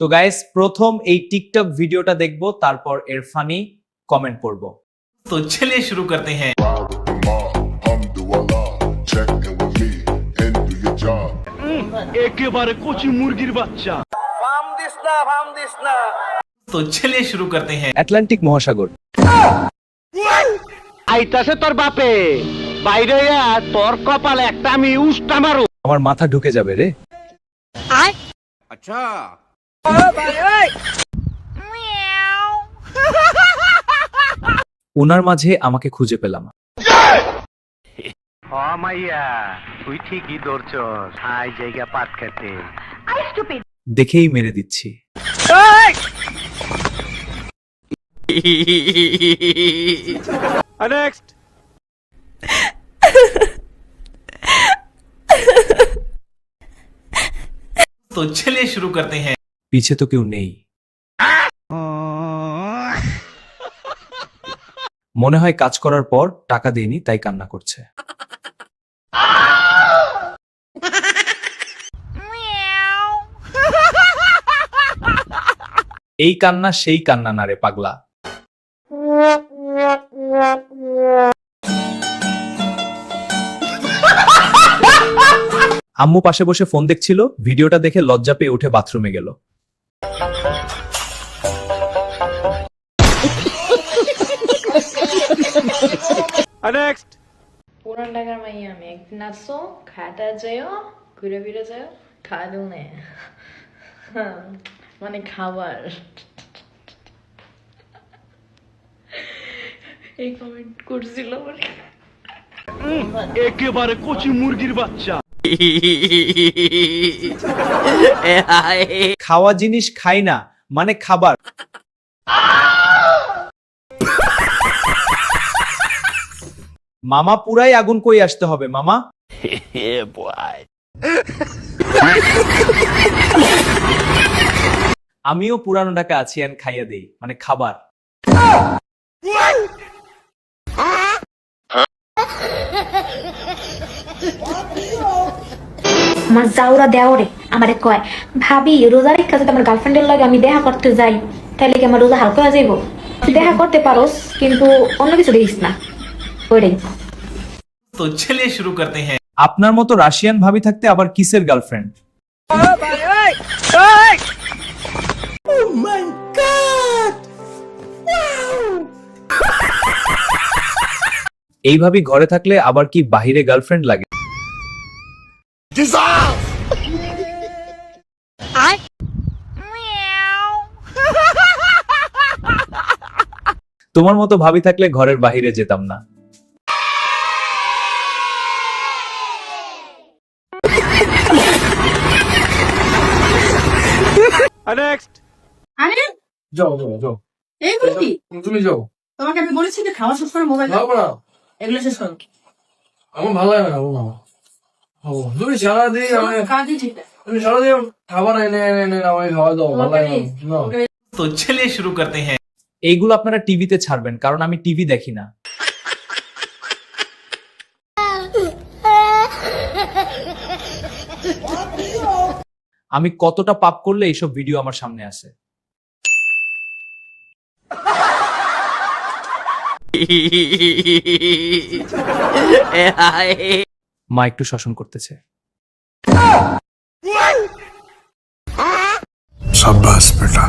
তো গাইস প্রথম এই টিকটক ভিডিওটা দেখবো, তারপর এর ফানি কমেন্ট পড়বো। तो चलिए शुरू करते हैं। একেবারে কচি মুরগির বাচ্চা। तो चलिए शुरू करते हैं। আটলান্টিক মহাসাগর। আইতাছে তোর বাপে, বাইরে তোর কপালে একটা আমি উষ্টা মারু। আমার মাথা ঢুকে যাবে রে। আচ্ছা ওনার মাঝে আমাকে খুঁজে পেলাম। মাইয়া তুই ঠিকই ধরছস, আই জায়গা পাট খেতে। দেখেই মেরে দিচ্ছি। নেক্সট तो चलिए शुरू करते हैं। পিছে তো কেউ নেই, মনে হয় কাজ করার পর টাকা দেয়নি তাই কান্না করছে। এই কান্না সেই কান্না না রে পাগলা। আম্মু পাশে বসে ফোন দেখছিল, ভিডিওটা দেখে লজ্জা পেয়ে উঠে বাথরুমে গেল। নেক্সট পুরান ঢাকার মাইয়া আমি একদিন আসো খাটা যাইও ঘুরে ফিরে যাও খাওয়া দেও না মানে খাবার এই কমেন্ট করছিল একেবারে কচি মুরগির বাচ্চা। খাওয়া জিনিস খাই না মানে খাবার। মামা পুরাই আগুন কই আসতে হবে মামা। আমিও পুরানো ঢাকা আছি এন্ড খাইয়া দেই মানে খাবার। আমার জাউরা দেওরে আমারে কয় ভাবি রোজা রেখা যদি আমার গার্লফ্রেন্ডের লাগে আমি দেখা করতে যাই তাহলে কি আমার রোজা হালকা হয়ে যাইব? দেখা করতে পারোস কিন্তু অন্য কিছু দেখিস না। ওইটাই। तो चलिए शुरू करते हैं। আপনার মতো রাশিয়ান ভাবি থাকতে আবার কিসের গার্লফ্রেন্ড? এই ভাবি ঘরে থাকলে আবার কি বাহিরে গার্লফ্রেন্ড লাগে? তোমার মতো ভাবি থাকলে ঘরের বাহিরে যেতাম না। নেক্সট আরে যাও যাও যাও, এইগুলো কি? তুমি যাও। তোমাকে আমি বলেছি যে খাওয়া শেষ করে মোবাইল যাও না, এগুলো শেষ করো। আমার ভালো লাগে না বাবা। তুমি সারাদিন কাজই ঠিক না। তুমি সারাদিন খাবার এনে এনে এনে আমাকে খাওয়া দাও, ভালো লাগে না। तो चलिए शुरू करते हैं। এইগুলো আপনারা টিভিতে ছাড়বেন কারণ আমি টিভি দেখি না। আমি কতটা পাপ করলে এইসব ভিডিও আমার সামনে আসে। মা একটু শাসন করতেছে। शाबाश बेटा।